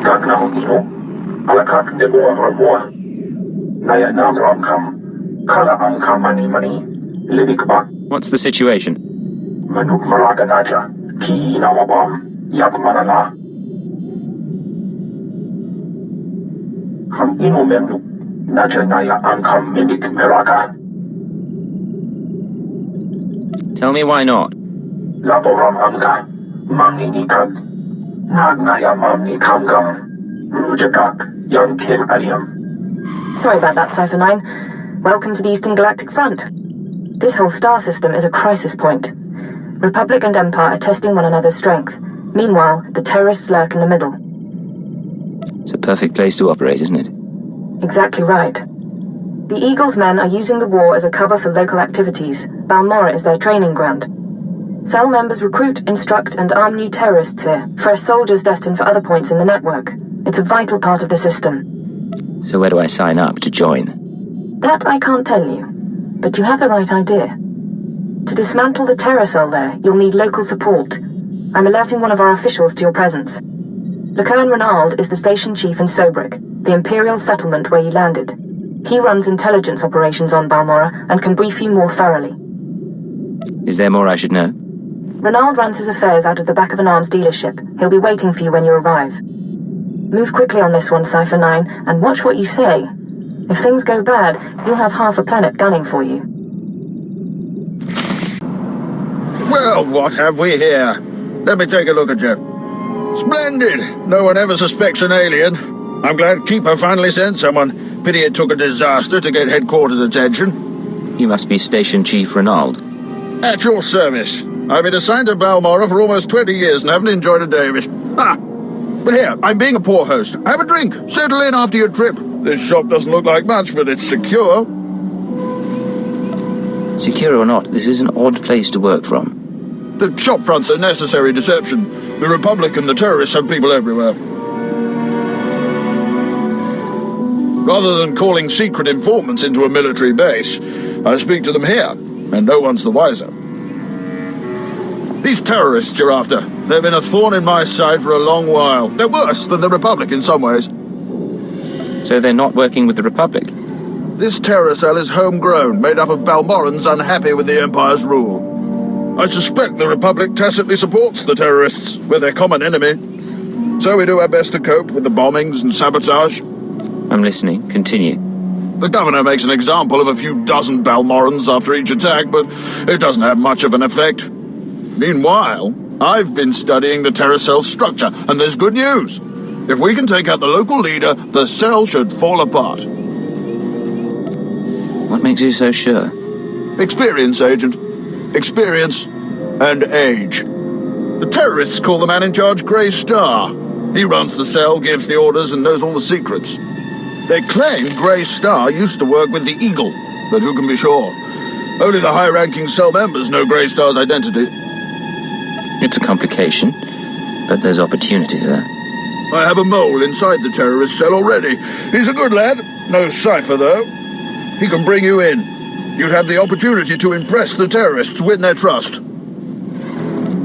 Ikak na ino, alakak nebo ramwa. Naya nam ramkam, kala amkam mani, libikbak. What's the situation? Manuk maraga naja, ki nawabam, yak manala. Kam ino memnu, naja naya amkam mimik meraga. Tell me why not. Laboram amka, mamni nikag, nagnaya mamni kamgam, rujagak, young Kim aliam. Sorry about that, Cypher 9. Welcome to the Eastern Galactic Front. This whole star system is a crisis point. Republic and Empire are testing one another's strength. Meanwhile, the terrorists lurk in the middle. It's a perfect place to operate, isn't it? Exactly right. The Eagle's men are using the war as a cover for local activities. Balmorra is their training ground. Cell members recruit, instruct, and arm new terrorists here, fresh soldiers destined for other points in the network. It's a vital part of the system. So where do I sign up to join? That I can't tell you, but you have the right idea. To dismantle the terror cell there, you'll need local support. I'm alerting one of our officials to your presence. Lieutenant Renald is the station chief in Sobrik, the Imperial settlement where you landed. He runs intelligence operations on Balmorra and can brief you more thoroughly. Is there more I should know? Renald runs his affairs out of the back of an arms dealership. He'll be waiting for you when you arrive. Move quickly on this one, Cypher 9, and watch what you say. If things go bad, you'll have half a planet gunning for you. Well, what have we here? Let me take a look at you. Splendid! No one ever suspects an alien. I'm glad Keeper finally sent someone. Pity it took a disaster to get headquarters attention. You must be Station Chief Renald. At your service. I've been assigned to Balmorra for almost 20 years and haven't enjoyed a day of it. Ha! But here, I'm being a poor host. Have a drink. Settle in after your trip. This shop doesn't look like much, but it's secure. Secure or not, this is an odd place to work from. The shop front's a necessary deception. The Republic and the terrorists have people everywhere. Rather than calling secret informants into a military base, I speak to them here, and no one's the wiser. These terrorists you're after, they've been a thorn in my side for a long while. They're worse than the Republic in some ways. So they're not working with the Republic? This terror cell is homegrown, made up of Balmorrans unhappy with the Empire's rule. I suspect the Republic tacitly supports the terrorists. We're their common enemy. So we do our best to cope with the bombings and sabotage. I'm listening. Continue. The governor makes an example of a few dozen Balmorrans after each attack, but it doesn't have much of an effect. Meanwhile, I've been studying the terror cell's structure, and there's good news. If we can take out the local leader, the cell should fall apart. What makes you so sure? Experience, Agent. Experience and age. The terrorists call the man in charge Grey Star. He runs the cell, gives the orders, and knows all the secrets. They claim Grey Star used to work with the Eagle, but who can be sure? Only the high-ranking cell members know Grey Star's identity. It's a complication, but there's opportunity there. I have a mole inside the terrorist cell already. He's a good lad. No cipher, though. He can bring you in. You'd have the opportunity to impress the terrorists, win their trust.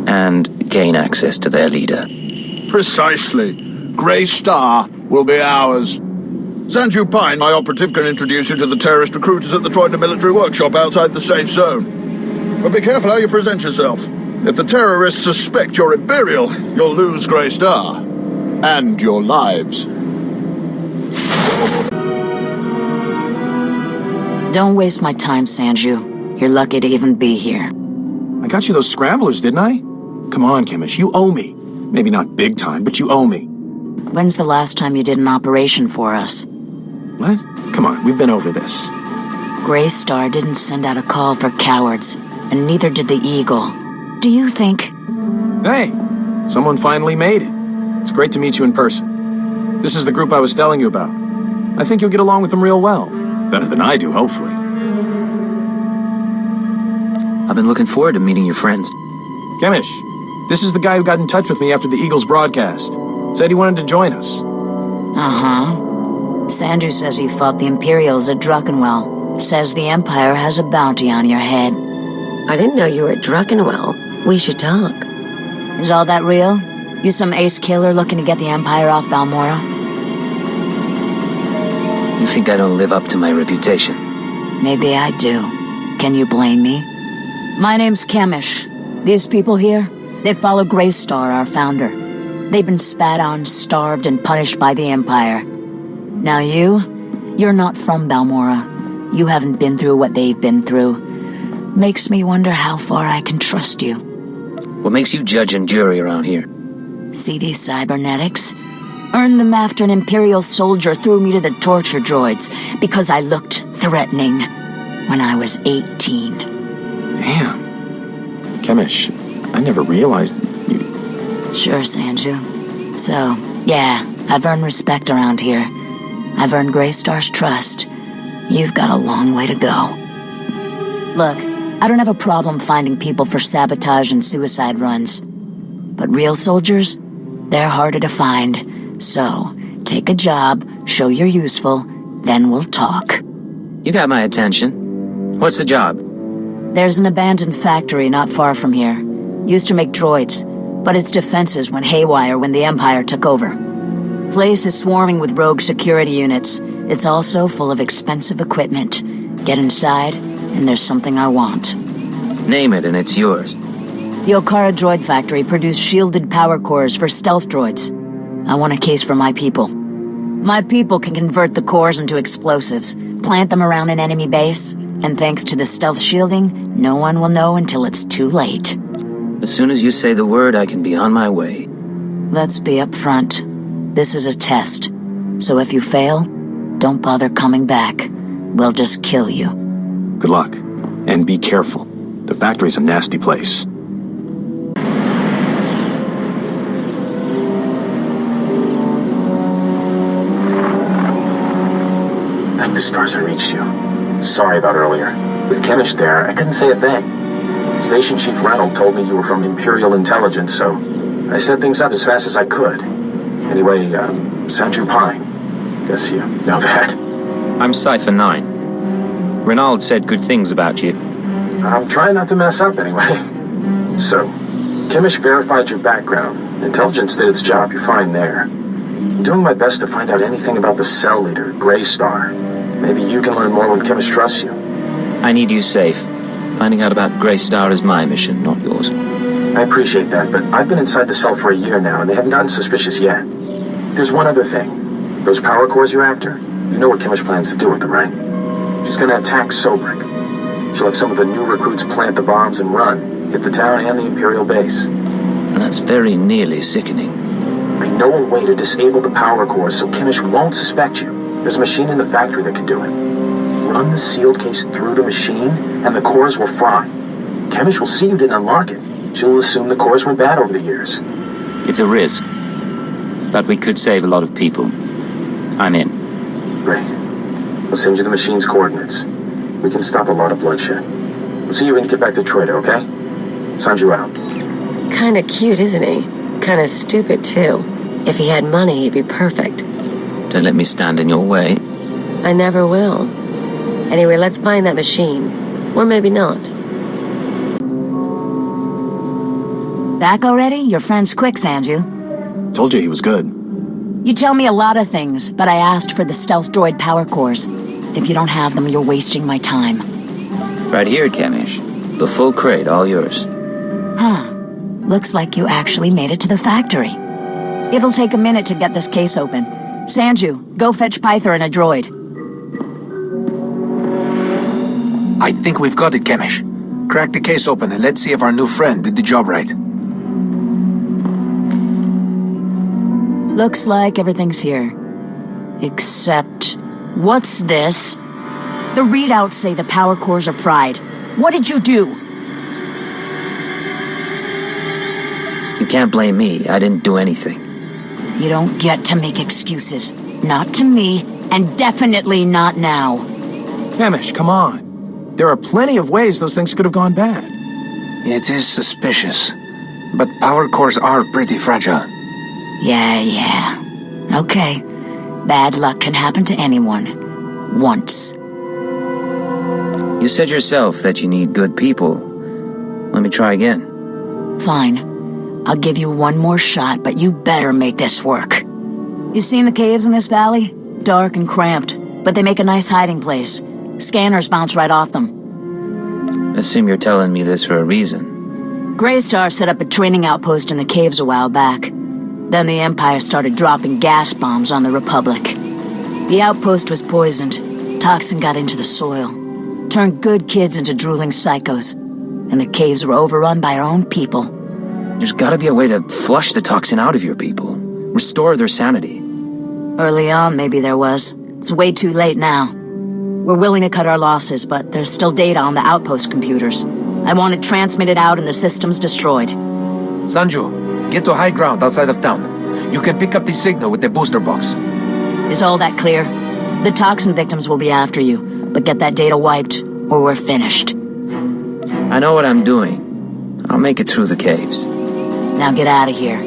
And gain access to their leader. Precisely. Grey Star will be ours. Sanju Pine, my operative, can introduce you to the terrorist recruiters at the Troida military workshop outside the safe zone. But be careful how you present yourself. If the terrorists suspect you're Imperial, you'll lose Grey Star. And your lives. Don't waste my time, Sanju. You're lucky to even be here. I got you those scramblers, didn't I? Come on, Chemish, you owe me. Maybe not big time, but you owe me. When's the last time you did an operation for us? What? Come on, we've been over this. Grey Star didn't send out a call for cowards, and neither did the Eagle. Do you think... Hey, someone finally made it. It's great to meet you in person. This is the group I was telling you about. I think you'll get along with them real well. Better than I do, hopefully. I've been looking forward to meeting your friends. Chemish, this is the guy who got in touch with me after the Eagles broadcast. Said he wanted to join us. Uh-huh. Sanju says he fought the Imperials at Druckenwell. Says the Empire has a bounty on your head. I didn't know you were at Druckenwell. We should talk. Is all that real? You some ace killer looking to get the Empire off Balmorra? You think I don't live up to my reputation? Maybe I do. Can you blame me? My name's Chemish. These people here, they follow Greystar, our founder. They've been spat on, starved, and punished by the Empire. Now you're not from Balmorra. You haven't been through what they've been through. Makes me wonder how far I can trust you. What makes you judge and jury around here? See these cybernetics? Earned them after an Imperial soldier threw me to the torture droids because I looked threatening when I was 18. Damn. Chemish, I never realized you... Sure, Sanju. So, yeah, I've earned respect around here. I've earned Greystar's trust. You've got a long way to go. Look, I don't have a problem finding people for sabotage and suicide runs. But real soldiers, they're harder to find. So, take a job, show you're useful, then we'll talk. You got my attention. What's the job? There's an abandoned factory not far from here. Used to make droids, but its defenses went haywire when the Empire took over. Place is swarming with rogue security units. It's also full of expensive equipment. Get inside, and there's something I want. Name it and it's yours. The Okara Droid Factory produced shielded power cores for stealth droids. I want a case for my people. My people can convert the cores into explosives, plant them around an enemy base, and thanks to the stealth shielding, no one will know until it's too late. As soon as you say the word, I can be on my way. Let's be upfront. This is a test. So if you fail, don't bother coming back. We'll just kill you. Good luck. And be careful. The factory's a nasty place. Thank the stars I reached you. Sorry about earlier. With Chemish there, I couldn't say a thing. Station Chief Reynolds told me you were from Imperial Intelligence, so I set things up as fast as I could. Anyway, Sanju Pine. Guess you know that. I'm Cypher 9. Reynald said good things about you. I'm trying not to mess up anyway. So, Chemish verified your background. Intelligence did its job, you're fine there. I'm doing my best to find out anything about the cell leader, Greystar. Maybe you can learn more when Chemish trusts you. I need you safe. Finding out about Greystar is my mission, not yours. I appreciate that, but I've been inside the cell for a year now, and they haven't gotten suspicious yet. There's one other thing. Those power cores you're after, you know what Chemish plans to do with them, right? She's gonna attack Sobrik. She'll have some of the new recruits plant the bombs and run, hit the town and the Imperial base. That's very nearly sickening. I know a way to disable the power cores so Chemish won't suspect you. There's a machine in the factory that can do it. Run the sealed case through the machine, and the cores will fry. Chemish will see you didn't unlock it. She'll assume the cores went bad over the years. It's a risk. But we could save a lot of people. I'm in. Great. I'll send you the machine's coordinates. We can stop a lot of bloodshed. I'll see you when you get back to Troida, okay? Sanju out. Kinda cute, isn't he? Kinda stupid, too. If he had money, he'd be perfect. Don't let me stand in your way. I never will. Anyway, let's find that machine. Or maybe not. Back already? Your friend's quick, Sanju. Told you he was good. You tell me a lot of things, but I asked for the stealth droid power cores. If you don't have them, you're wasting my time. Right here, Chemish. The full crate, all yours. Huh. Looks like you actually made it to the factory. It'll take a minute to get this case open. Sanju, go fetch Pyther and a droid. I think we've got it, Chemish. Crack the case open and let's see if our new friend did the job right. Looks like everything's here. Except... what's this? The readouts say the power cores are fried. What did you do? You can't blame me. I didn't do anything. You don't get to make excuses. Not to me, and definitely not now. Chemish, come on. There are plenty of ways those things could have gone bad. It is suspicious, but power cores are pretty fragile. Yeah. Okay. Bad luck can happen to anyone. Once. You said yourself that you need good people. Let me try again. Fine. I'll give you one more shot, but you better make this work. You seen the caves in this valley? Dark and cramped, but they make a nice hiding place. Scanners bounce right off them. Assume you're telling me this for a reason. Greystar set up a training outpost in the caves a while back. Then the Empire started dropping gas bombs on the Republic. The outpost was poisoned. Toxin got into the soil. Turned good kids into drooling psychos. And the caves were overrun by our own people. There's gotta be a way to flush the toxin out of your people. Restore their sanity. Early on, maybe there was. It's way too late now. We're willing to cut our losses, but there's still data on the outpost computers. I want it transmitted out and the systems destroyed. Sanju, get to high ground outside of town. You can pick up the signal with the booster box. Is all that clear? The toxin victims will be after you, but get that data wiped, or we're finished. I know what I'm doing. I'll make it through the caves. Now get out of here.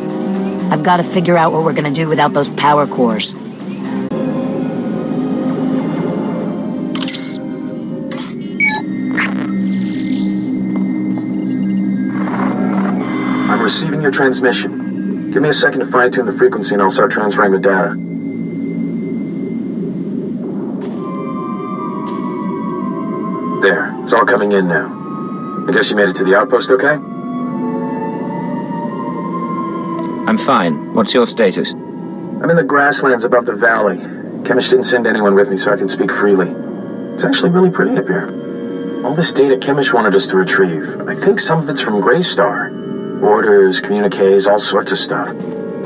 I've got to figure out what we're gonna do without those power cores. I'm receiving your transmission. Give me a second to fine-tune the frequency and I'll start transferring the data. There, it's all coming in now. I guess you made it to the outpost okay? I'm fine. What's your status? I'm in the grasslands above the valley. Chemish didn't send anyone with me so I can speak freely. It's actually really pretty up here. All this data Chemish wanted us to retrieve. I think some of it's from Greystar. Orders, communiques, all sorts of stuff.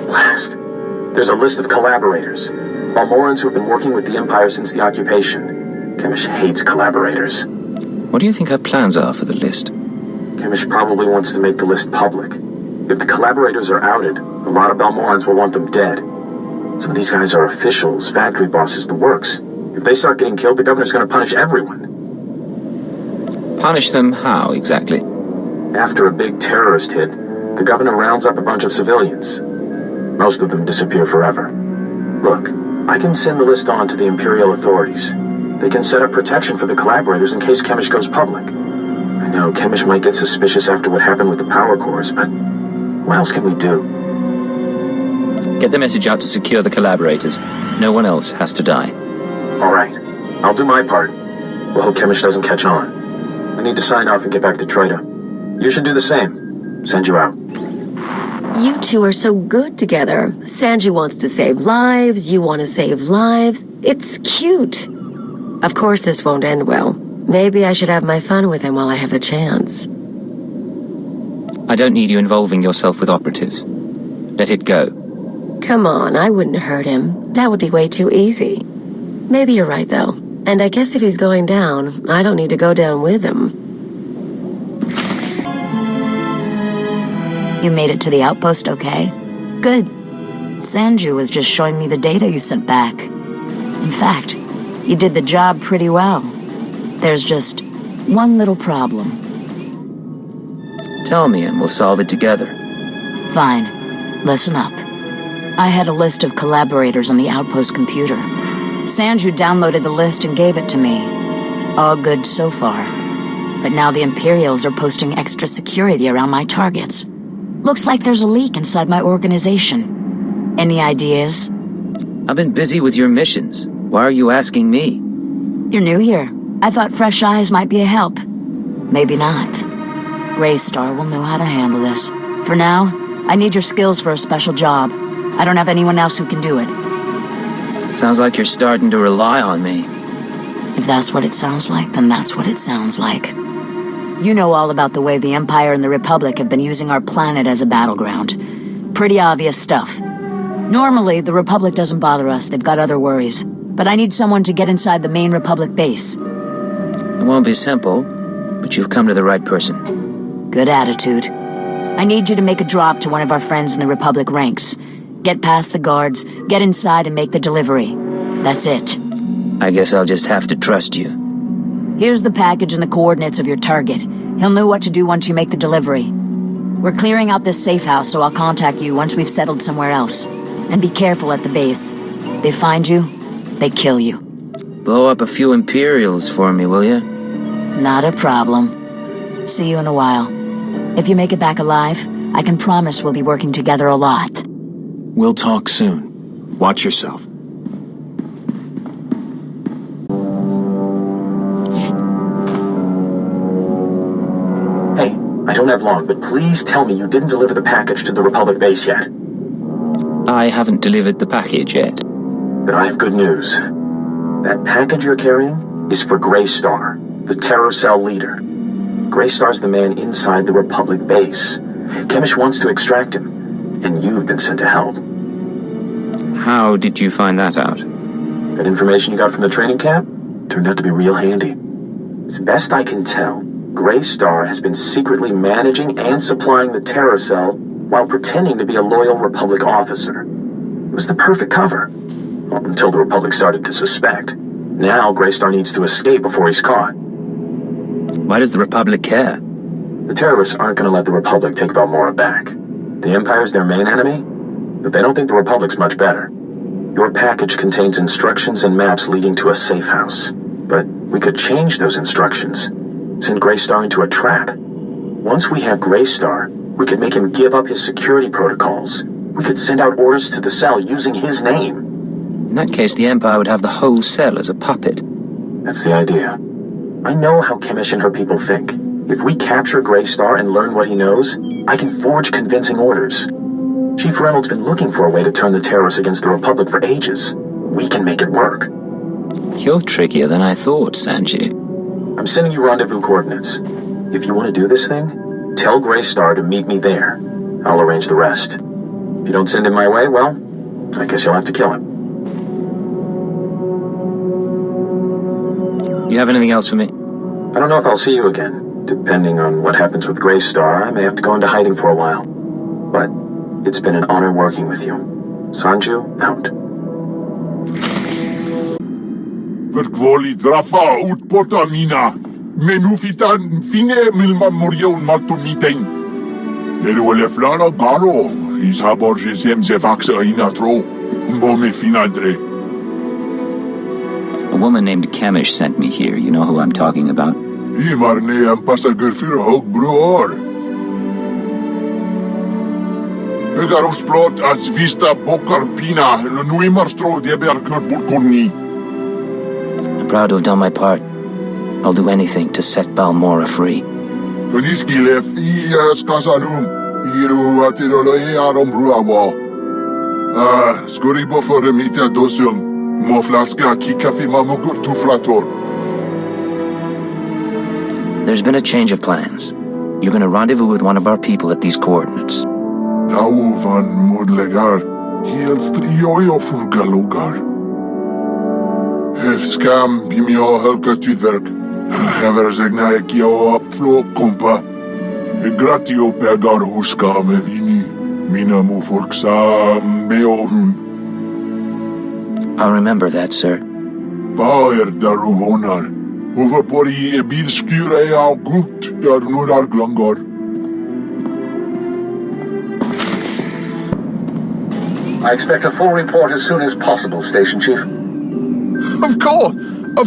Blast. There's a list of collaborators. Balmorrans who have been working with the Empire since the occupation. Chemish hates collaborators. What do you think her plans are for the list? Chemish probably wants to make the list public. If the collaborators are outed, a lot of Balmorrans will want them dead. Some of these guys are officials, factory bosses, the works. If they start getting killed, the governor's gonna punish everyone. Punish them how, exactly? After a big terrorist hit, the governor rounds up a bunch of civilians. Most of them disappear forever. Look, I can send the list on to the Imperial authorities. They can set up protection for the collaborators in case Chemish goes public. I know Chemish might get suspicious after what happened with the power cores, but what else can we do? Get the message out to secure the collaborators. No one else has to die. All right, I'll do my part. We'll hope Chemish doesn't catch on. I need to sign off and get back to Troita. You should do the same. Send you out. You two are so good together. Sanji wants to save lives, you want to save lives. It's cute. Of course this won't end well. Maybe I should have my fun with him while I have the chance. I don't need you involving yourself with operatives. Let it go. Come on, I wouldn't hurt him. That would be way too easy. Maybe you're right, though. And I guess if he's going down, I don't need to go down with him. You made it to the outpost okay? Good. Sanju was just showing me the data you sent back. In fact, you did the job pretty well. There's just one little problem. Tell me and we'll solve it together. Fine. Listen up. I had a list of collaborators on the outpost computer. Sanju downloaded the list and gave it to me. All good so far. But now the Imperials are posting extra security around my targets. Looks like there's a leak inside my organization. Any ideas? I've been busy with your missions. Why are you asking me? You're new here. I thought fresh eyes might be a help. Maybe not. Greystar will know how to handle this. For now, I need your skills for a special job. I don't have anyone else who can do it. Sounds like you're starting to rely on me. If that's what it sounds like, then that's what it sounds like. You know all about the way the Empire and the Republic have been using our planet as a battleground. Pretty obvious stuff. Normally, the Republic doesn't bother us. They've got other worries. But I need someone to get inside the main Republic base. It won't be simple, but you've come to the right person. Good attitude. I need you to make a drop to one of our friends in the Republic ranks. Get past the guards, get inside and make the delivery. That's it. I guess I'll just have to trust you. Here's the package and the coordinates of your target. He'll know what to do once you make the delivery. We're clearing out this safe house, so I'll contact you once we've settled somewhere else. And be careful at the base. They find you, they kill you. Blow up a few Imperials for me, will you? Not a problem. See you in a while. If you make it back alive, I can promise we'll be working together a lot. We'll talk soon. Watch yourself. Hey, I don't have long, but please tell me you didn't deliver the package to the Republic base yet. I haven't delivered the package yet. Then I have good news. That package you're carrying is for Greystar, the Terror Cell leader. Greystar's the man inside the Republic base. Chemish wants to extract him, and you've been sent to help. How did you find that out? That information you got from the training camp turned out to be real handy. As best I can tell, Greystar has been secretly managing and supplying the Terror Cell while pretending to be a loyal Republic officer. It was the perfect cover. Well, until the Republic started to suspect. Now Greystar needs to escape before he's caught. Why does the Republic care? The terrorists aren't going to let the Republic take Balmorra back. The Empire's their main enemy, but they don't think the Republic's much better. Your package contains instructions and maps leading to a safe house. But we could change those instructions. Send Greystar into a trap. Once we have Greystar, we could make him give up his security protocols. We could send out orders to the cell using his name. In that case, the Empire would have the whole cell as a puppet. That's the idea. I know how Chemish and her people think. If we capture Greystar and learn what he knows, I can forge convincing orders. Chief Reynolds been looking for a way to turn the terrorists against the Republic for ages. We can make it work. You're trickier than I thought, Sanji. I'm sending you rendezvous coordinates. If you want to do this thing, tell Greystar to meet me there. I'll arrange the rest. If you don't send him my way, well, I guess you'll have to kill him. You have anything else for me? I don't know if I'll see you again. Depending on what happens with Greystar, I may have to go into hiding for a while. But it's been an honor working with you. Sanju, out. Verkwoli drafa ut potamina. Menufitan fine milma morio matumiteng. Eruele flana garo. Isabor jesem zevaxa inatro. Mbome finadre. A woman named Chemish sent me here. You know who I'm talking about? Imarne am passager für hoog broer. Begarus plot as vista bokarpina. Nuimarstro de berker burkonni. I'm proud to have done my part. I'll do anything to set Balmorra free. Toniskile fias kasanum. Iru atiroloe arom bruawa. Skoribo for emita dosum. Moflaska kikafi mamogur tuflator. There's been a change of plans. You're gonna rendezvous with one of our people at these coordinates. Tau van modlegar. Heel strioio furgalogar. Hefskam bimio helka tudwerk. Hever zegna ekio apflo kompa. Gratio pegar huska me vini. Mina mu forksa meohun. I'll remember that, sir. Baer daruvonar. Overpori ebil skure au gut nudar glongor. I expect a full report as soon as possible, Station Chief. Of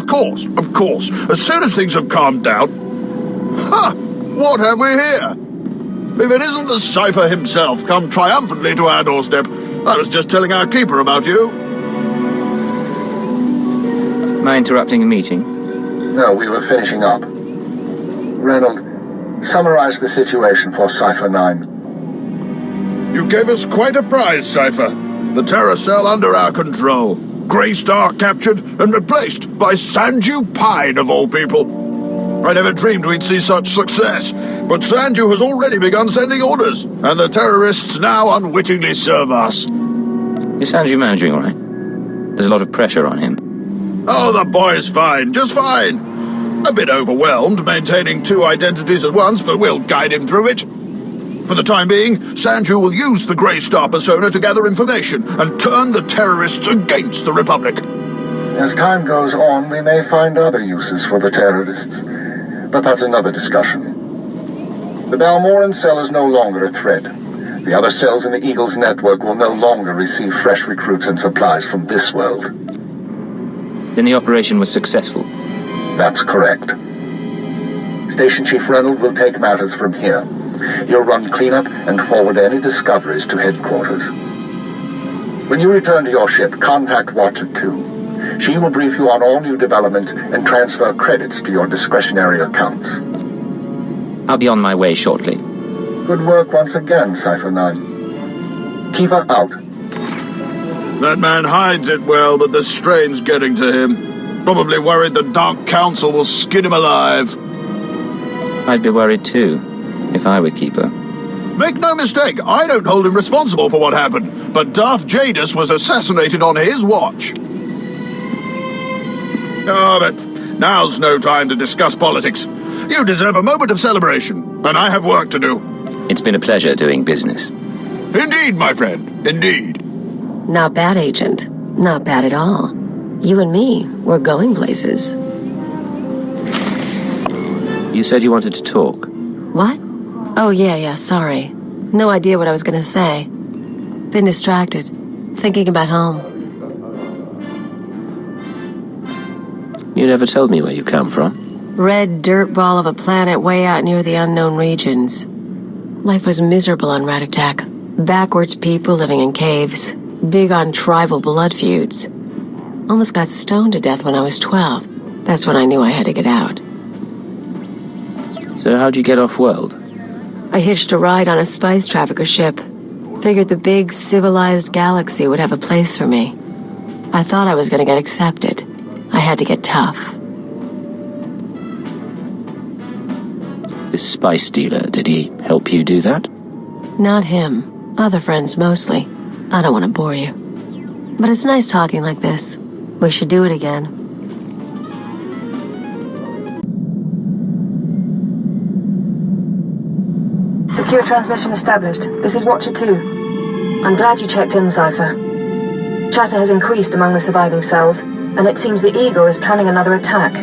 course. As soon as things have calmed down. Ha! What have we here? If it isn't the Cypher himself come triumphantly to our doorstep, I was just telling our keeper about you. Am I interrupting a meeting? No, we were finishing up. Reynold, summarize the situation for Cypher 9. You gave us quite a prize, Cypher. The Terror Cell under our control. Greystar captured and replaced by Sanju Pine, of all people. I never dreamed we'd see such success, but Sanju has already begun sending orders, and the terrorists now unwittingly serve us. Is Sanji managing all right? There's a lot of pressure on him. Oh, the boy's fine, just fine. A bit overwhelmed, maintaining two identities at once, but we'll guide him through it. For the time being, Sanju will use the Greystar persona to gather information and turn the terrorists against the Republic. As time goes on, we may find other uses for the terrorists. But that's another discussion. The Balmorran cell is no longer a threat. The other cells in the Eagle's network will no longer receive fresh recruits and supplies from this world. Then the operation was successful. That's correct. Station Chief Reynolds will take matters from here. He'll run cleanup and forward any discoveries to headquarters. When you return to your ship, contact Watcher 2. She will brief you on all new development and transfer credits to your discretionary accounts. I'll be on my way shortly. Good work once again, Cypher 9. Keep her out. That man hides it well, but the strain's getting to him. Probably worried the Dark Council will skin him alive. I'd be worried too, if I were Keeper. Make no mistake, I don't hold him responsible for what happened, but Darth Jadus was assassinated on his watch. Oh, but now's no time to discuss politics. You deserve a moment of celebration, and I have work to do. It's been a pleasure doing business. Indeed, my friend, indeed. Not bad, Agent. Not bad at all. You and me, we're going places. You said you wanted to talk. What? Oh, yeah, sorry. No idea what I was gonna say. Been distracted. Thinking about home. You never told me where you come from. Red dirt ball of a planet way out near the unknown regions. Life was miserable on Ratatak. Backwards people living in caves. Big on tribal blood feuds. Almost got stoned to death when I was 12. That's when I knew I had to get out. So how'd you get off-world? I hitched a ride on a spice trafficker ship. Figured the big, civilized galaxy would have a place for me. I thought I was gonna get accepted. I had to get tough. This spice dealer, did he help you do that? Not him. Other friends mostly. I don't want to bore you. But it's nice talking like this. We should do it again. Secure transmission established. This is Watcher 2. I'm glad you checked in, Cypher. Chatter has increased among the surviving cells, and it seems the Eagle is planning another attack.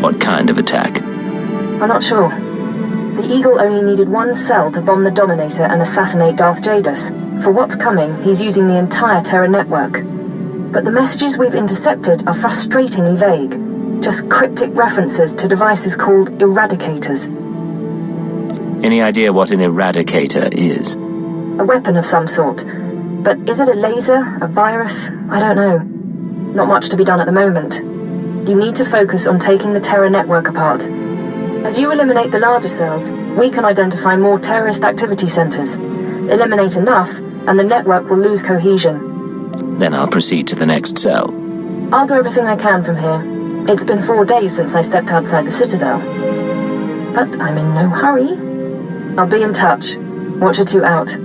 What kind of attack? We're not sure. The Eagle only needed one cell to bomb the Dominator and assassinate Darth Jadus. For what's coming, he's using the entire Terra network. But the messages we've intercepted are frustratingly vague. Just cryptic references to devices called eradicators. Any idea what an eradicator is? A weapon of some sort. But is it a laser? A virus? I don't know. Not much to be done at the moment. You need to focus on taking the Terra network apart. As you eliminate the larger cells, we can identify more terrorist activity centers. Eliminate enough, and the network will lose cohesion. Then I'll proceed to the next cell. I'll do everything I can from here. It's been 4 days since I stepped outside the Citadel. But I'm in no hurry. I'll be in touch. Watcher 2 out.